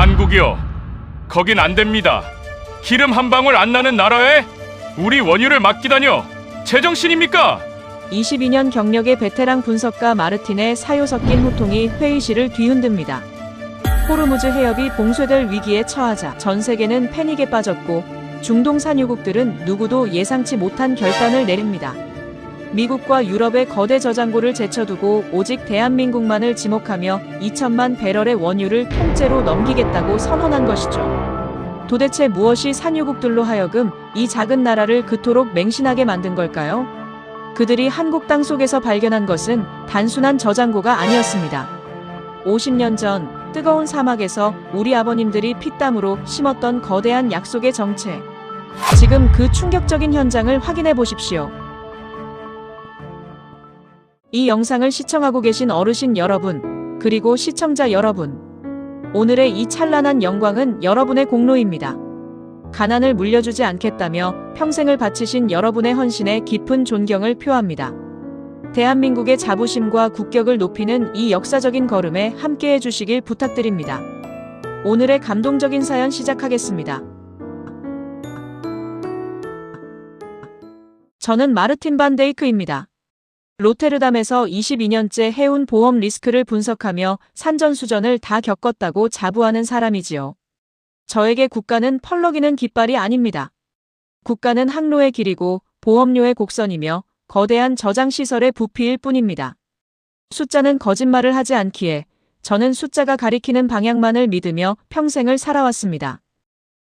한국이요, 거긴 안 됩니다. 기름 한 방울 안 나는 나라에 우리 원유를 맡기다뇨. 제정신입니까? 22년 경력의 베테랑 분석가 마르틴의 사요 섞인 호통이 회의실을 뒤흔듭니다. 호르무즈 해협이 봉쇄될 위기에 처하자 전 세계는 패닉에 빠졌고 중동 산유국들은 누구도 예상치 못한 결단을 내립니다. 미국과 유럽의 거대 저장고를 제쳐두고 오직 대한민국만을 지목하며 2천만 배럴의 원유를 통째로 넘기겠다고 선언한 것이죠. 도대체 무엇이 산유국들로 하여금 이 작은 나라를 그토록 맹신하게 만든 걸까요? 그들이 한국 땅속에서 발견한 것은 단순한 저장고가 아니었습니다. 50년 전 뜨거운 사막에서 우리 아버님들이 피땀으로 심었던 거대한 약속의 정체. 지금 그 충격적인 현장을 확인해 보십시오. 이 영상을 시청하고 계신 어르신 여러분, 그리고 시청자 여러분, 오늘의 이 찬란한 영광은 여러분의 공로입니다. 가난을 물려주지 않겠다며 평생을 바치신 여러분의 헌신에 깊은 존경을 표합니다. 대한민국의 자부심과 국격을 높이는 이 역사적인 걸음에 함께해 주시길 부탁드립니다. 오늘의 감동적인 사연 시작하겠습니다. 저는 마르틴 반 데이크입니다. 로테르담에서 22년째 해운 보험 리스크를 분석하며 산전수전을 다 겪었다고 자부하는 사람이지요. 저에게 국가는 펄럭이는 깃발이 아닙니다. 국가는 항로의 길이고 보험료의 곡선이며 거대한 저장시설의 부피일 뿐입니다. 숫자는 거짓말을 하지 않기에 저는 숫자가 가리키는 방향만을 믿으며 평생을 살아왔습니다.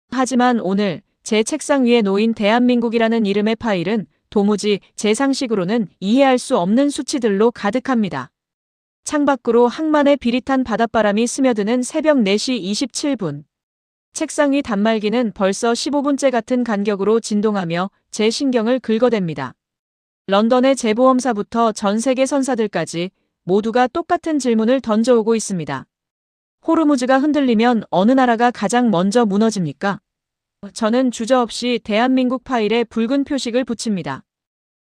하지만 오늘 제 책상 위에 놓인 대한민국이라는 이름의 파일은 도무지 제 상식으로는 이해할 수 없는 수치들로 가득합니다. 창밖으로 항만의 비릿한 바닷바람이 스며드는 새벽 4시 27분. 책상 위 단말기는 벌써 15분째 같은 간격으로 진동하며 제 신경을 긁어댑니다. 런던의 재보험사부터 전 세계 선사들까지 모두가 똑같은 질문을 던져오고 있습니다. 호르무즈가 흔들리면 어느 나라가 가장 먼저 무너집니까? 저는 주저없이 대한민국 파일에 붉은 표식을 붙입니다.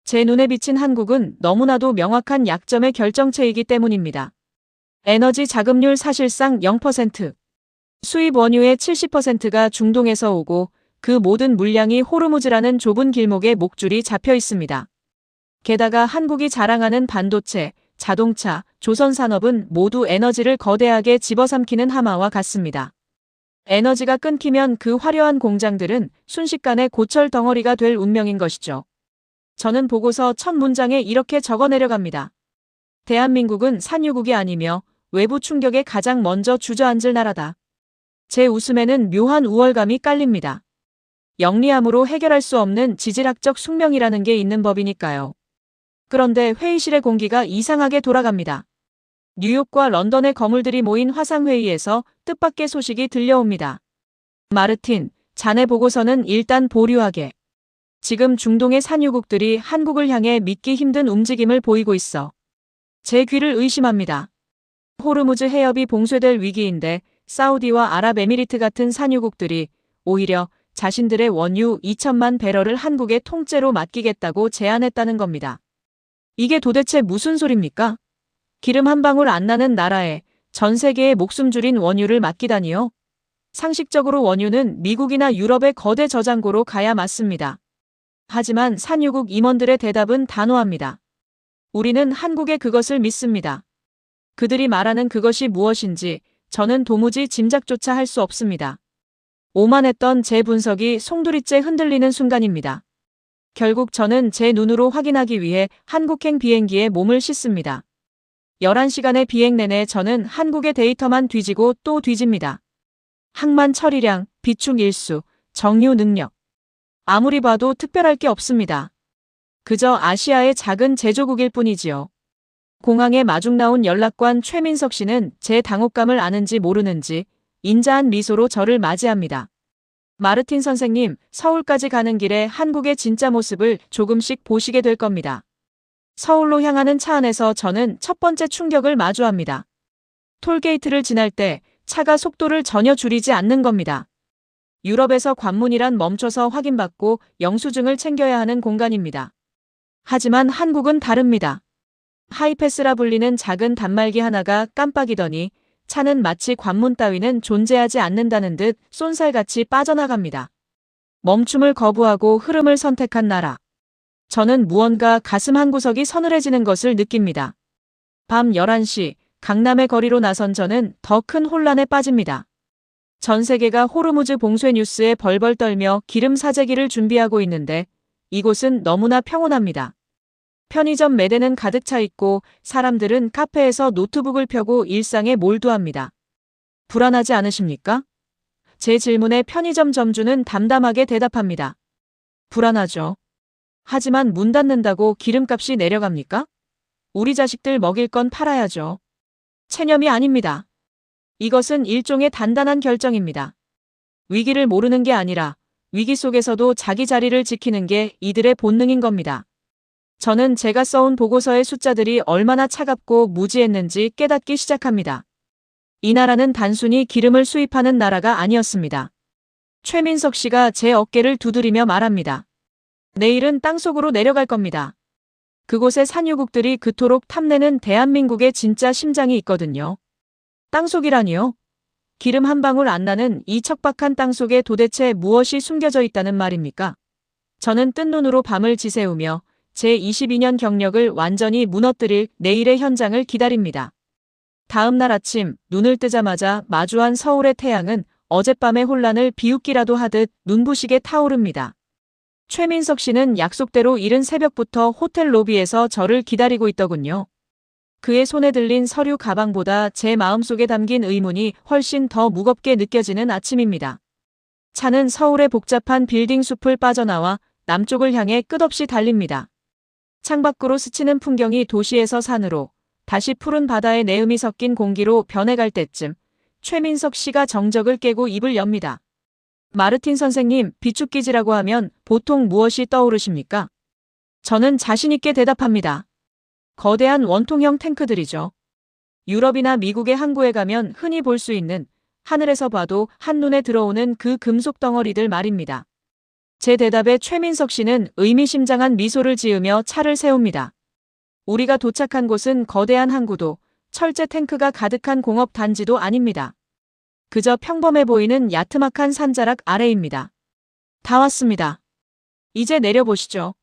제 눈에 비친 한국은 너무나도 명확한 약점의 결정체이기 때문입니다. 에너지 자급률 사실상 0%. 수입 원유의 70%가 중동에서 오고 그 모든 물량이 호르무즈라는 좁은 길목에 목줄이 잡혀 있습니다. 게다가 한국이 자랑하는 반도체, 자동차, 조선산업은 모두 에너지를 거대하게 집어삼키는 하마와 같습니다. 에너지가 끊기면 그 화려한 공장들은 순식간에 고철 덩어리가 될 운명인 것이죠. 저는 보고서 첫 문장에 이렇게 적어내려갑니다. 대한민국은 산유국이 아니며 외부 충격에 가장 먼저 주저앉을 나라다. 제 웃음에는 묘한 우월감이 깔립니다. 영리함으로 해결할 수 없는 지질학적 숙명이라는 게 있는 법이니까요. 그런데 회의실의 공기가 이상하게 돌아갑니다. 뉴욕과 런던의 거물들이 모인 화상회의에서 뜻밖의 소식이 들려옵니다. 마르틴, 자네 보고서는 일단 보류하게. 지금 중동의 산유국들이 한국을 향해 믿기 힘든 움직임을 보이고 있어. 제 귀를 의심합니다. 호르무즈 해협이 봉쇄될 위기인데 사우디와 아랍에미리트 같은 산유국들이 오히려 자신들의 원유 2천만 배럴을 한국에 통째로 맡기겠다고 제안했다는 겁니다. 이게 도대체 무슨 소립니까? 기름 한 방울 안 나는 나라에 전 세계의 목숨 줄인 원유를 맡기다니요? 상식적으로 원유는 미국이나 유럽의 거대 저장고로 가야 맞습니다. 하지만 산유국 임원들의 대답은 단호합니다. 우리는 한국의 그것을 믿습니다. 그들이 말하는 그것이 무엇인지 저는 도무지 짐작조차 할 수 없습니다. 오만했던 제 분석이 송두리째 흔들리는 순간입니다. 결국 저는 제 눈으로 확인하기 위해 한국행 비행기에 몸을 싣습니다. 11시간의 비행 내내 저는 한국의 데이터만 뒤지고 또 뒤집니다. 항만 처리량, 비축 일수, 정유 능력. 아무리 봐도 특별할 게 없습니다. 그저 아시아의 작은 제조국일 뿐이지요. 공항에 마중 나온 연락관 최민석 씨는 제 당혹감을 아는지 모르는지 인자한 미소로 저를 맞이합니다. 마르틴 선생님, 서울까지 가는 길에 한국의 진짜 모습을 조금씩 보시게 될 겁니다. 서울로 향하는 차 안에서 저는 첫 번째 충격을 마주합니다. 톨게이트를 지날 때 차가 속도를 전혀 줄이지 않는 겁니다. 유럽에서 관문이란 멈춰서 확인받고 영수증을 챙겨야 하는 공간입니다. 하지만 한국은 다릅니다. 하이패스라 불리는 작은 단말기 하나가 깜빡이더니 차는 마치 관문 따위는 존재하지 않는다는 듯 쏜살같이 빠져나갑니다. 멈춤을 거부하고 흐름을 선택한 나라. 저는 무언가 가슴 한구석이 서늘해지는 것을 느낍니다. 밤 11시 강남의 거리로 나선 저는 더 큰 혼란에 빠집니다. 전 세계가 호르무즈 봉쇄 뉴스에 벌벌 떨며 기름 사재기를 준비하고 있는데 이곳은 너무나 평온합니다. 편의점 매대는 가득 차 있고 사람들은 카페에서 노트북을 펴고 일상에 몰두합니다. 불안하지 않으십니까? 제 질문에 편의점 점주는 담담하게 대답합니다. 불안하죠. 하지만 문 닫는다고 기름값이 내려갑니까? 우리 자식들 먹일 건 팔아야죠. 체념이 아닙니다. 이것은 일종의 단단한 결정입니다. 위기를 모르는 게 아니라 위기 속에서도 자기 자리를 지키는 게 이들의 본능인 겁니다. 저는 제가 써온 보고서의 숫자들이 얼마나 차갑고 무지했는지 깨닫기 시작합니다. 이 나라는 단순히 기름을 수입하는 나라가 아니었습니다. 최민석 씨가 제 어깨를 두드리며 말합니다. 내일은 땅속으로 내려갈 겁니다. 그곳에 산유국들이 그토록 탐내는 대한민국의 진짜 심장이 있거든요. 땅속이라니요? 기름 한 방울 안 나는 이 척박한 땅속에 도대체 무엇이 숨겨져 있다는 말입니까? 저는 뜬 눈으로 밤을 지새우며 제 22년 경력을 완전히 무너뜨릴 내일의 현장을 기다립니다. 다음 날 아침 눈을 뜨자마자 마주한 서울의 태양은 어젯밤의 혼란을 비웃기라도 하듯 눈부시게 타오릅니다. 최민석 씨는 약속대로 이른 새벽부터 호텔 로비에서 저를 기다리고 있더군요. 그의 손에 들린 서류 가방보다 제 마음속에 담긴 의문이 훨씬 더 무겁게 느껴지는 아침입니다. 차는 서울의 복잡한 빌딩 숲을 빠져나와 남쪽을 향해 끝없이 달립니다. 창밖으로 스치는 풍경이 도시에서 산으로, 다시 푸른 바다의 내음이 섞인 공기로 변해갈 때쯤 최민석 씨가 정적을 깨고 입을 엽니다. 마르틴 선생님, 비축기지라고 하면 보통 무엇이 떠오르십니까? 저는 자신있게 대답합니다. 거대한 원통형 탱크들이죠. 유럽이나 미국의 항구에 가면 흔히 볼 수 있는 하늘에서 봐도 한눈에 들어오는 그 금속 덩어리들 말입니다. 제 대답에 최민석 씨는 의미심장한 미소를 지으며 차를 세웁니다. 우리가 도착한 곳은 거대한 항구도 철제 탱크가 가득한 공업 단지도 아닙니다. 그저 평범해 보이는 야트막한 산자락 아래입니다. 다 왔습니다. 이제 내려보시죠.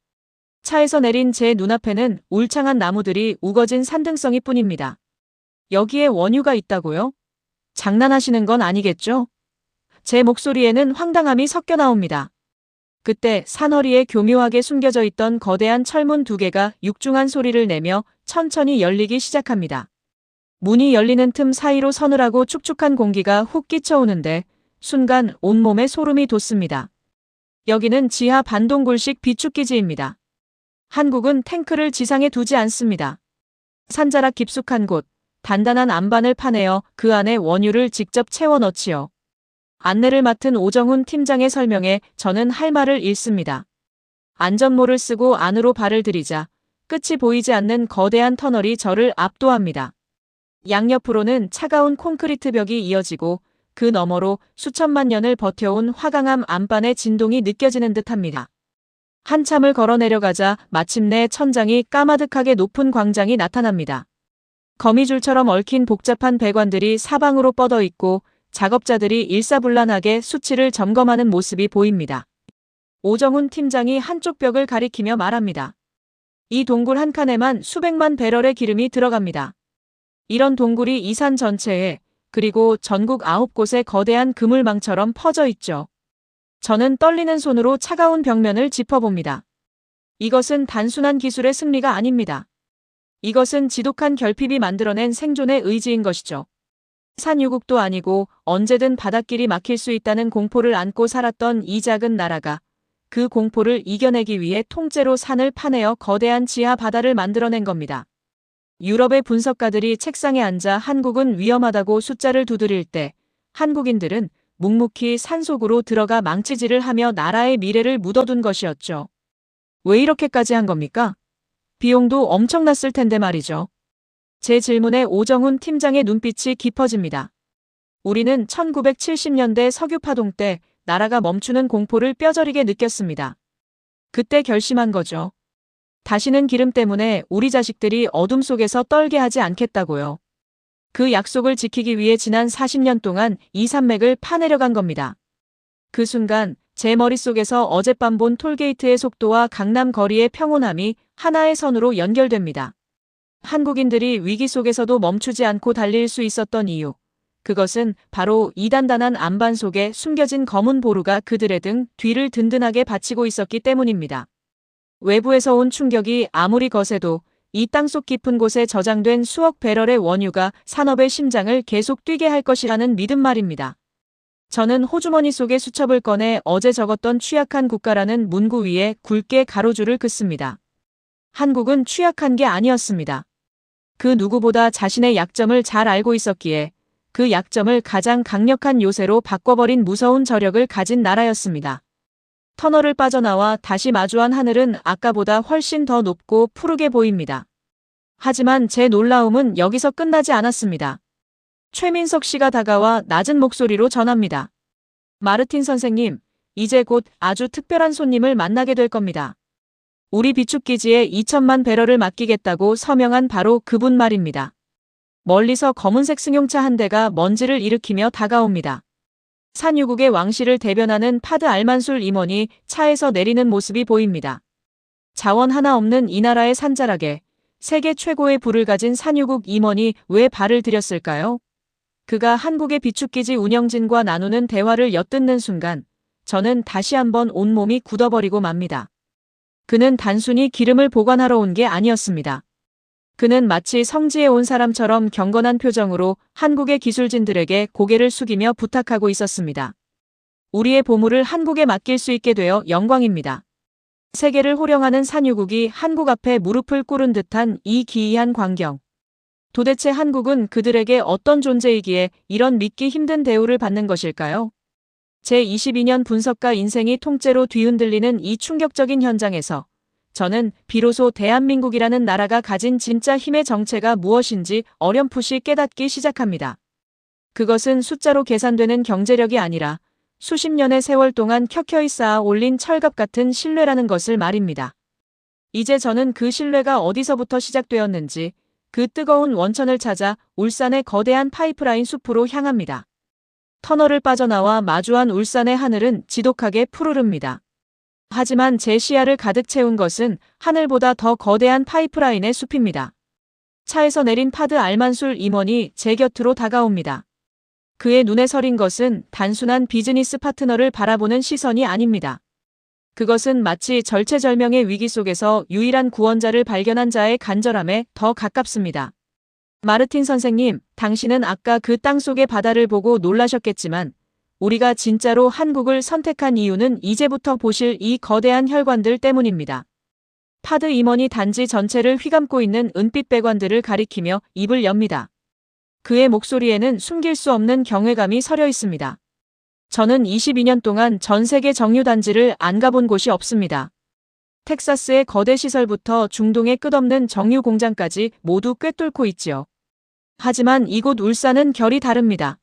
차에서 내린 제 눈앞에는 울창한 나무들이 우거진 산등성이 뿐입니다. 여기에 원유가 있다고요? 장난하시는 건 아니겠죠? 제 목소리에는 황당함이 섞여 나옵니다. 그때 산허리에 교묘하게 숨겨져 있던 거대한 철문 2개가 육중한 소리를 내며 천천히 열리기 시작합니다. 문이 열리는 틈 사이로 서늘하고 축축한 공기가 훅 끼쳐오는데 순간 온몸에 소름이 돋습니다. 여기는 지하 반동굴식 비축기지입니다. 한국은 탱크를 지상에 두지 않습니다. 산자락 깊숙한 곳, 단단한 안반을 파내어 그 안에 원유를 직접 채워 넣지요. 안내를 맡은 오정훈 팀장의 설명에 저는 할 말을 잃습니다. 안전모를 쓰고 안으로 발을 들이자 끝이 보이지 않는 거대한 터널이 저를 압도합니다. 양옆으로는 차가운 콘크리트 벽이 이어지고 그 너머로 수천만 년을 버텨온 화강암 안반의 진동이 느껴지는 듯합니다. 한참을 걸어 내려가자 마침내 천장이 까마득하게 높은 광장이 나타납니다. 거미줄처럼 얽힌 복잡한 배관들이 사방으로 뻗어 있고 작업자들이 일사불란하게 수치를 점검하는 모습이 보입니다. 오정훈 팀장이 한쪽 벽을 가리키며 말합니다. 이 동굴 한 칸에만 수백만 배럴의 기름이 들어갑니다. 이런 동굴이 이 산 전체에 그리고 전국 9곳에 거대한 그물망처럼 퍼져 있죠. 저는 떨리는 손으로 차가운 벽면을 짚어봅니다. 이것은 단순한 기술의 승리가 아닙니다. 이것은 지독한 결핍이 만들어낸 생존의 의지인 것이죠. 산유국도 아니고 언제든 바닷길이 막힐 수 있다는 공포를 안고 살았던 이 작은 나라가 그 공포를 이겨내기 위해 통째로 산을 파내어 거대한 지하 바다를 만들어낸 겁니다. 유럽의 분석가들이 책상에 앉아 한국은 위험하다고 숫자를 두드릴 때 한국인들은 묵묵히 산속으로 들어가 망치질을 하며 나라의 미래를 묻어둔 것이었죠. 왜 이렇게까지 한 겁니까? 비용도 엄청났을 텐데 말이죠. 제 질문에 오정훈 팀장의 눈빛이 깊어집니다. 우리는 1970년대 석유파동 때 나라가 멈추는 공포를 뼈저리게 느꼈습니다. 그때 결심한 거죠. 다시는 기름 때문에 우리 자식들이 어둠 속에서 떨게 하지 않겠다고요. 그 약속을 지키기 위해 지난 40년 동안 이 산맥을 파내려간 겁니다. 그 순간 제 머릿속에서 어젯밤 본 톨게이트의 속도와 강남 거리의 평온함이 하나의 선으로 연결됩니다. 한국인들이 위기 속에서도 멈추지 않고 달릴 수 있었던 이유. 그것은 바로 이 단단한 안반 속에 숨겨진 검은 보루가 그들의 등 뒤를 든든하게 받치고 있었기 때문입니다. 외부에서 온 충격이 아무리 거세도 이 땅속 깊은 곳에 저장된 수억 배럴의 원유가 산업의 심장을 계속 뛰게 할 것이라는 믿음 말입니다. 저는 호주머니 속에 수첩을 꺼내 어제 적었던 취약한 국가라는 문구 위에 굵게 가로줄을 긋습니다. 한국은 취약한 게 아니었습니다. 그 누구보다 자신의 약점을 잘 알고 있었기에 그 약점을 가장 강력한 요새로 바꿔버린 무서운 저력을 가진 나라였습니다. 터널을 빠져나와 다시 마주한 하늘은 아까보다 훨씬 더 높고 푸르게 보입니다. 하지만 제 놀라움은 여기서 끝나지 않았습니다. 최민석 씨가 다가와 낮은 목소리로 전합니다. 마르틴 선생님, 이제 곧 아주 특별한 손님을 만나게 될 겁니다. 우리 비축기지에 2천만 배럴을 맡기겠다고 서명한 바로 그분 말입니다. 멀리서 검은색 승용차 한 대가 먼지를 일으키며 다가옵니다. 산유국의 왕실을 대변하는 파드 알만술 임원이 차에서 내리는 모습이 보입니다. 자원 하나 없는 이 나라의 산자락에 세계 최고의 부를 가진 산유국 임원이 왜 발을 들였을까요? 그가 한국의 비축기지 운영진과 나누는 대화를 엿듣는 순간 저는 다시 한번 온몸이 굳어버리고 맙니다. 그는 단순히 기름을 보관하러 온 게 아니었습니다. 그는 마치 성지에 온 사람처럼 경건한 표정으로 한국의 기술진들에게 고개를 숙이며 부탁하고 있었습니다. 우리의 보물을 한국에 맡길 수 있게 되어 영광입니다. 세계를 호령하는 산유국이 한국 앞에 무릎을 꿇은 듯한 이 기이한 광경. 도대체 한국은 그들에게 어떤 존재이기에 이런 믿기 힘든 대우를 받는 것일까요? 제22년 분석가 인생이 통째로 뒤흔들리는 이 충격적인 현장에서 저는 비로소 대한민국이라는 나라가 가진 진짜 힘의 정체가 무엇인지 어렴풋이 깨닫기 시작합니다. 그것은 숫자로 계산되는 경제력이 아니라 수십 년의 세월 동안 켜켜이 쌓아 올린 철갑 같은 신뢰라는 것을 말입니다. 이제 저는 그 신뢰가 어디서부터 시작되었는지 그 뜨거운 원천을 찾아 울산의 거대한 파이프라인 숲으로 향합니다. 터널을 빠져나와 마주한 울산의 하늘은 지독하게 푸르릅니다. 하지만 제 시야를 가득 채운 것은 하늘보다 더 거대한 파이프라인의 숲입니다. 차에서 내린 파드 알만술 임원이 제 곁으로 다가옵니다. 그의 눈에 서린 것은 단순한 비즈니스 파트너를 바라보는 시선이 아닙니다. 그것은 마치 절체절명의 위기 속에서 유일한 구원자를 발견한 자의 간절함에 더 가깝습니다. 마르틴 선생님, 당신은 아까 그 땅속의 바다를 보고 놀라셨겠지만 우리가 진짜로 한국을 선택한 이유는 이제부터 보실 이 거대한 혈관들 때문입니다. 파드 임원이 단지 전체를 휘감고 있는 은빛 배관들을 가리키며 입을 엽니다. 그의 목소리에는 숨길 수 없는 경외감이 서려 있습니다. 저는 22년 동안 전 세계 정유단지를 안 가본 곳이 없습니다. 텍사스의 거대 시설부터 중동의 끝없는 정유 공장까지 모두 꿰뚫고 있지요. 하지만 이곳 울산은 결이 다릅니다.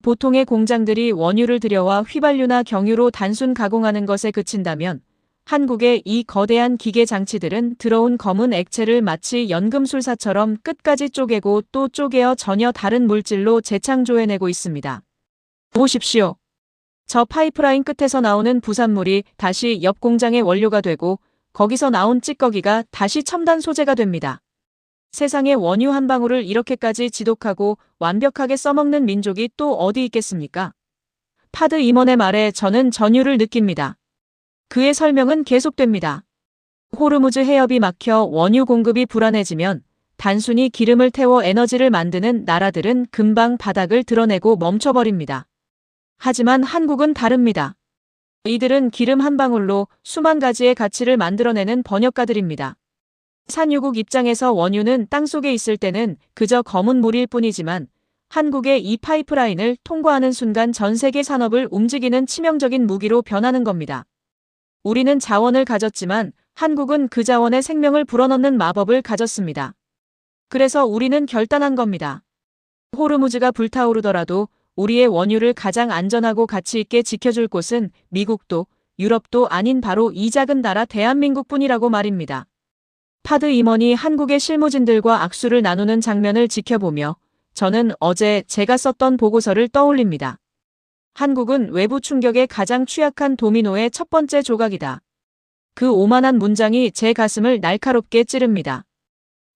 보통의 공장들이 원유를 들여와 휘발유나 경유로 단순 가공하는 것에 그친다면 한국의 이 거대한 기계 장치들은 들어온 검은 액체를 마치 연금술사처럼 끝까지 쪼개고 또 쪼개어 전혀 다른 물질로 재창조해내고 있습니다. 보십시오. 저 파이프라인 끝에서 나오는 부산물이 다시 옆 공장의 원료가 되고 거기서 나온 찌꺼기가 다시 첨단 소재가 됩니다. 세상에 원유 한 방울을 이렇게까지 지독하고 완벽하게 써먹는 민족이 또 어디 있겠습니까? 파드 임원의 말에 저는 전율을 느낍니다. 그의 설명은 계속됩니다. 호르무즈 해협이 막혀 원유 공급이 불안해지면 단순히 기름을 태워 에너지를 만드는 나라들은 금방 바닥을 드러내고 멈춰버립니다. 하지만 한국은 다릅니다. 이들은 기름 한 방울로 수만 가지의 가치를 만들어내는 번역가들입니다. 산유국 입장에서 원유는 땅속에 있을 때는 그저 검은 물일 뿐이지만 한국의 이 파이프라인을 통과하는 순간 전 세계 산업을 움직이는 치명적인 무기로 변하는 겁니다. 우리는 자원을 가졌지만 한국은 그 자원에 생명을 불어넣는 마법을 가졌습니다. 그래서 우리는 결단한 겁니다. 호르무즈가 불타오르더라도 우리의 원유를 가장 안전하고 가치 있게 지켜줄 곳은 미국도 유럽도 아닌 바로 이 작은 나라 대한민국뿐이라고 말입니다. 파드 임원이 한국의 실무진들과 악수를 나누는 장면을 지켜보며 저는 어제 제가 썼던 보고서를 떠올립니다. 한국은 외부 충격에 가장 취약한 도미노의 첫 번째 조각이다. 그 오만한 문장이 제 가슴을 날카롭게 찌릅니다.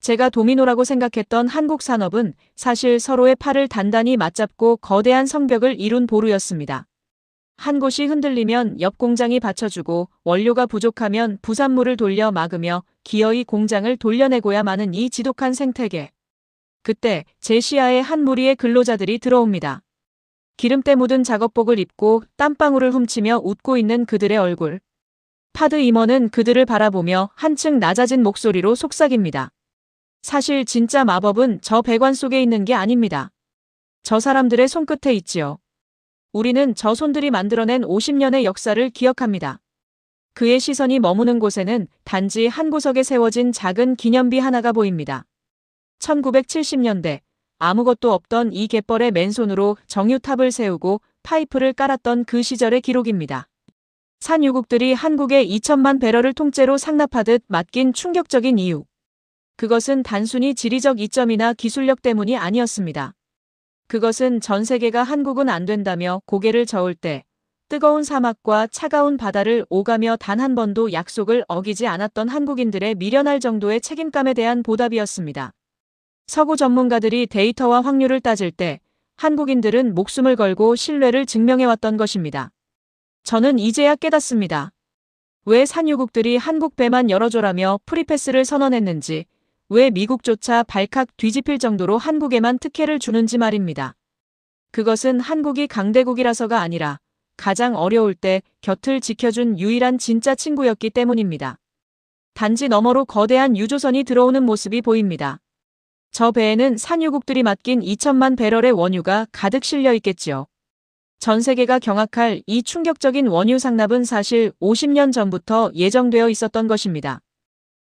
제가 도미노라고 생각했던 한국 산업은 사실 서로의 팔을 단단히 맞잡고 거대한 성벽을 이룬 보루였습니다. 한 곳이 흔들리면 옆 공장이 받쳐주고 원료가 부족하면 부산물을 돌려 막으며 기어이 공장을 돌려내고야 마는 이 지독한 생태계. 그때 제 시야에 한 무리의 근로자들이 들어옵니다. 기름때 묻은 작업복을 입고 땀방울을 훔치며 웃고 있는 그들의 얼굴. 파드 임원은 그들을 바라보며 한층 낮아진 목소리로 속삭입니다. 사실 진짜 마법은 저 배관 속에 있는 게 아닙니다. 저 사람들의 손끝에 있지요. 우리는 저 손들이 만들어낸 50년의 역사를 기억합니다. 그의 시선이 머무는 곳에는 단지 한 구석에 세워진 작은 기념비 하나가 보입니다. 1970년대 아무것도 없던 이 갯벌에 맨손으로 정유탑을 세우고 파이프를 깔았던 그 시절의 기록입니다. 산유국들이 한국에 2천만 배럴을 통째로 상납하듯 맡긴 충격적인 이유. 그것은 단순히 지리적 이점이나 기술력 때문이 아니었습니다. 그것은 전 세계가 한국은 안 된다며 고개를 저을 때 뜨거운 사막과 차가운 바다를 오가며 단 한 번도 약속을 어기지 않았던 한국인들의 미련할 정도의 책임감에 대한 보답이었습니다. 서구 전문가들이 데이터와 확률을 따질 때 한국인들은 목숨을 걸고 신뢰를 증명해왔던 것입니다. 저는 이제야 깨닫습니다. 왜 산유국들이 한국 배만 열어줘라며 프리패스를 선언했는지, 왜 미국조차 발칵 뒤집힐 정도로 한국에만 특혜를 주는지 말입니다. 그것은 한국이 강대국이라서가 아니라 가장 어려울 때 곁을 지켜준 유일한 진짜 친구였기 때문입니다. 단지 너머로 거대한 유조선이 들어오는 모습이 보입니다. 저 배에는 산유국들이 맡긴 2천만 배럴의 원유가 가득 실려 있겠지요. 전 세계가 경악할 이 충격적인 원유 상납은 사실 50년 전부터 예정되어 있었던 것입니다.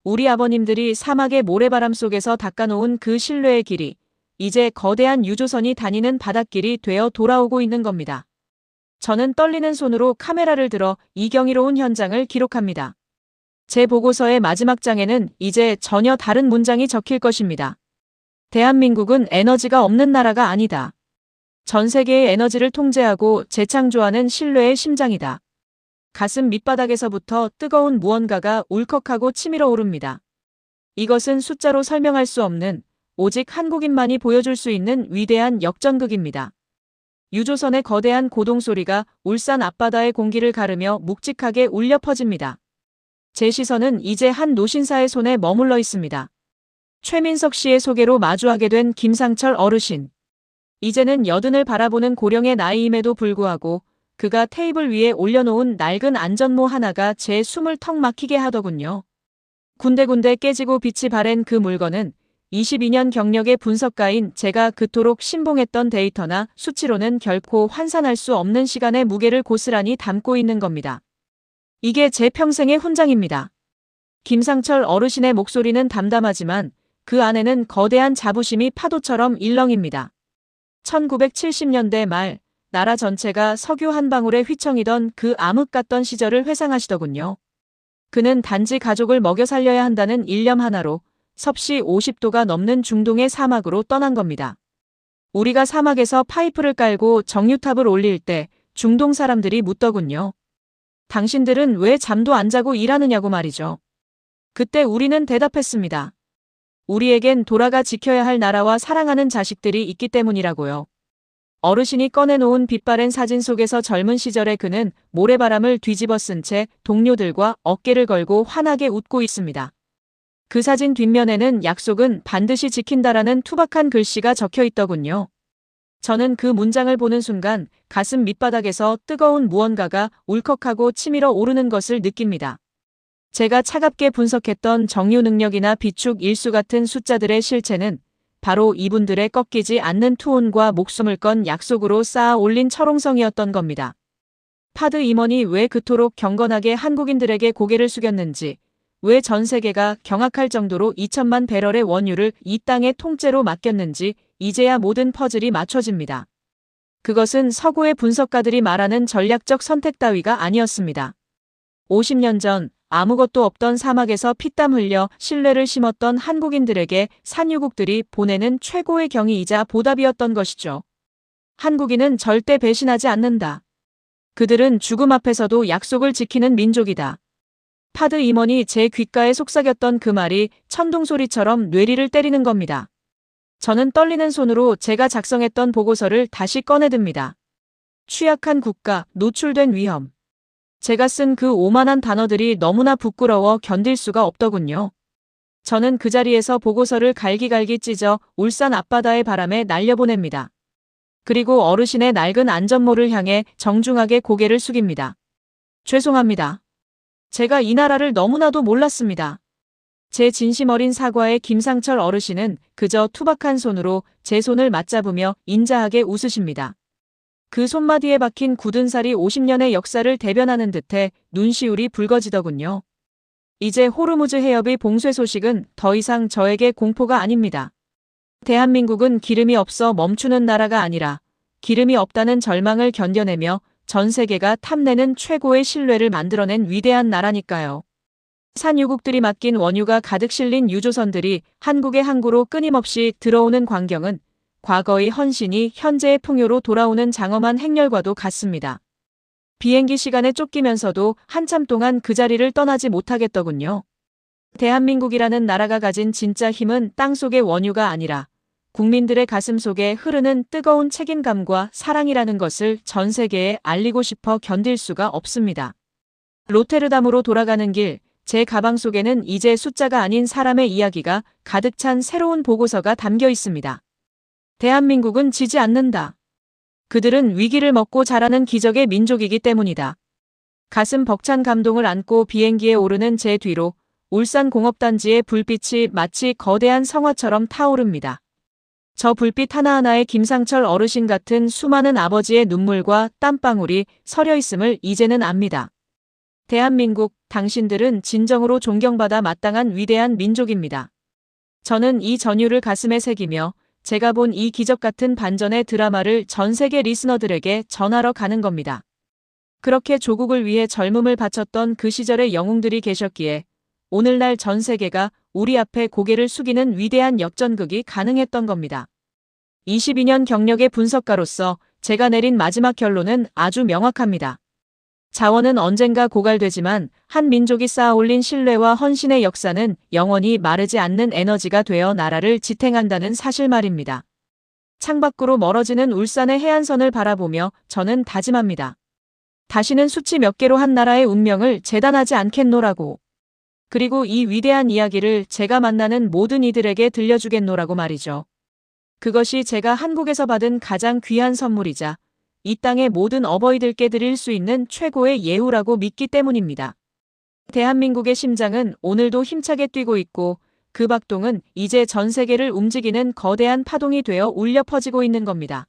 우리 아버님들이 사막의 모래바람 속에서 닦아놓은 그 신뢰의 길이 이제 거대한 유조선이 다니는 바닷길이 되어 돌아오고 있는 겁니다. 저는 떨리는 손으로 카메라를 들어 이 경이로운 현장을 기록합니다. 제 보고서의 마지막 장에는 이제 전혀 다른 문장이 적힐 것입니다. 대한민국은 에너지가 없는 나라가 아니다. 전 세계의 에너지를 통제하고 재창조하는 신뢰의 심장이다. 가슴 밑바닥에서부터 뜨거운 무언가가 울컥하고 치밀어 오릅니다. 이것은 숫자로 설명할 수 없는, 오직 한국인만이 보여줄 수 있는 위대한 역전극입니다. 유조선의 거대한 고동소리가 울산 앞바다의 공기를 가르며 묵직하게 울려 퍼집니다. 제 시선은 이제 한 노신사의 손에 머물러 있습니다. 최민석 씨의 소개로 마주하게 된 김상철 어르신. 이제는 여든을 바라보는 고령의 나이임에도 불구하고 그가 테이블 위에 올려놓은 낡은 안전모 하나가 제 숨을 턱 막히게 하더군요. 군데군데 깨지고 빛이 바랜 그 물건은 22년 경력의 분석가인 제가 그토록 신봉했던 데이터나 수치로는 결코 환산할 수 없는 시간의 무게를 고스란히 담고 있는 겁니다. 이게 제 평생의 훈장입니다. 김상철 어르신의 목소리는 담담하지만 그 안에는 거대한 자부심이 파도처럼 일렁입니다. 1970년대 말 나라 전체가 석유 한 방울에 휘청이던 그 암흑 같던 시절을 회상하시더군요. 그는 단지 가족을 먹여 살려야 한다는 일념 하나로 섭씨 50도가 넘는 중동의 사막으로 떠난 겁니다. 우리가 사막에서 파이프를 깔고 정유탑을 올릴 때 중동 사람들이 묻더군요. 당신들은 왜 잠도 안 자고 일하느냐고 말이죠. 그때 우리는 대답했습니다. 우리에겐 돌아가 지켜야 할 나라와 사랑하는 자식들이 있기 때문이라고요. 어르신이 꺼내놓은 빛바랜 사진 속에서 젊은 시절의 그는 모래바람을 뒤집어 쓴 채 동료들과 어깨를 걸고 환하게 웃고 있습니다. 그 사진 뒷면에는 약속은 반드시 지킨다라는 투박한 글씨가 적혀 있더군요. 저는 그 문장을 보는 순간 가슴 밑바닥에서 뜨거운 무언가가 울컥하고 치밀어 오르는 것을 느낍니다. 제가 차갑게 분석했던 정유 능력이나 비축 일수 같은 숫자들의 실체는 바로 이분들의 꺾이지 않는 투혼과 목숨을 건 약속으로 쌓아 올린 철옹성이었던 겁니다. 파드 임원이 왜 그토록 경건하게 한국인들에게 고개를 숙였는지, 왜 전 세계가 경악할 정도로 2천만 배럴의 원유를 이 땅에 통째로 맡겼는지 이제야 모든 퍼즐이 맞춰집니다. 그것은 서구의 분석가들이 말하는 전략적 선택 따위가 아니었습니다. 50년 전 아무것도 없던 사막에서 피땀 흘려 신뢰를 심었던 한국인들에게 산유국들이 보내는 최고의 경의이자 보답이었던 것이죠. 한국인은 절대 배신하지 않는다. 그들은 죽음 앞에서도 약속을 지키는 민족이다. 파드 임원이 제 귓가에 속삭였던 그 말이 천둥소리처럼 뇌리를 때리는 겁니다. 저는 떨리는 손으로 제가 작성했던 보고서를 다시 꺼내듭니다. 취약한 국가, 노출된 위험. 제가 쓴 그 오만한 단어들이 너무나 부끄러워 견딜 수가 없더군요. 저는 그 자리에서 보고서를 갈기갈기 찢어 울산 앞바다의 바람에 날려보냅니다. 그리고 어르신의 낡은 안전모를 향해 정중하게 고개를 숙입니다. 죄송합니다. 제가 이 나라를 너무나도 몰랐습니다. 제 진심 어린 사과에 김상철 어르신은 그저 투박한 손으로 제 손을 맞잡으며 인자하게 웃으십니다. 그 손마디에 박힌 굳은 살이 50년의 역사를 대변하는 듯해 눈시울이 붉어지더군요. 이제 호르무즈 해협의 봉쇄 소식은 더 이상 저에게 공포가 아닙니다. 대한민국은 기름이 없어 멈추는 나라가 아니라 기름이 없다는 절망을 견뎌내며 전 세계가 탐내는 최고의 신뢰를 만들어낸 위대한 나라니까요. 산유국들이 맡긴 원유가 가득 실린 유조선들이 한국의 항구로 끊임없이 들어오는 광경은 과거의 헌신이 현재의 풍요로 돌아오는 장엄한 행렬과도 같습니다. 비행기 시간에 쫓기면서도 한참 동안 그 자리를 떠나지 못하겠더군요. 대한민국이라는 나라가 가진 진짜 힘은 땅속의 원유가 아니라 국민들의 가슴 속에 흐르는 뜨거운 책임감과 사랑이라는 것을 전 세계에 알리고 싶어 견딜 수가 없습니다. 로테르담으로 돌아가는 길, 제 가방 속에는 이제 숫자가 아닌 사람의 이야기가 가득 찬 새로운 보고서가 담겨 있습니다. 대한민국은 지지 않는다. 그들은 위기를 먹고 자라는 기적의 민족이기 때문이다. 가슴 벅찬 감동을 안고 비행기에 오르는 제 뒤로 울산공업단지의 불빛이 마치 거대한 성화처럼 타오릅니다. 저 불빛 하나하나에 김상철 어르신 같은 수많은 아버지의 눈물과 땀방울이 서려 있음을 이제는 압니다. 대한민국, 당신들은 진정으로 존경받아 마땅한 위대한 민족입니다. 저는 이 전율을 가슴에 새기며 제가 본 이 기적 같은 반전의 드라마를 전 세계 리스너들에게 전하러 가는 겁니다. 그렇게 조국을 위해 젊음을 바쳤던 그 시절의 영웅들이 계셨기에 오늘날 전 세계가 우리 앞에 고개를 숙이는 위대한 역전극이 가능했던 겁니다. 22년 경력의 분석가로서 제가 내린 마지막 결론은 아주 명확합니다. 자원은 언젠가 고갈되지만 한 민족이 쌓아올린 신뢰와 헌신의 역사는 영원히 마르지 않는 에너지가 되어 나라를 지탱한다는 사실 말입니다. 창밖으로 멀어지는 울산의 해안선을 바라보며 저는 다짐합니다. 다시는 수치 몇 개로 한 나라의 운명을 재단하지 않겠노라고. 그리고 이 위대한 이야기를 제가 만나는 모든 이들에게 들려주겠노라고 말이죠. 그것이 제가 한국에서 받은 가장 귀한 선물이자 이 땅의 모든 어버이들께 드릴 수 있는 최고의 예우라고 믿기 때문입니다. 대한민국의 심장은 오늘도 힘차게 뛰고 있고 그 박동은 이제 전 세계를 움직이는 거대한 파동이 되어 울려 퍼지고 있는 겁니다.